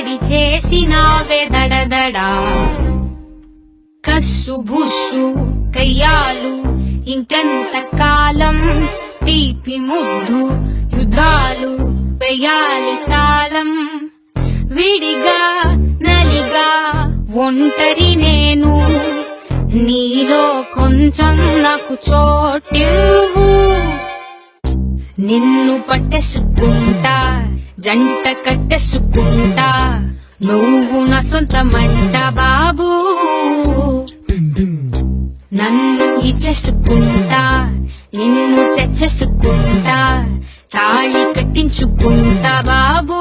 దాడి చేసినావే దడదడా. కస్సు బుస్సు కయ్యాలు ఇంకెంత కాలం, తీపి ముద్దు యుద్ధాలు వేయాలి తాళం. విడిగా నలిగా ఒంటరి నేను, నీలో కొంచెం నాకు చోటివ్వు. నిన్ను పట్టేసుకుంటా, జంట కట్టేసుకుంటా, నువ్వు నా సొంతమంట బాబూ. నన్ను ఇచ్చేసుకుంటా, నిన్ను తెచ్చేసుకుంటా, తాళి కట్టించుకుంటా బాబూ.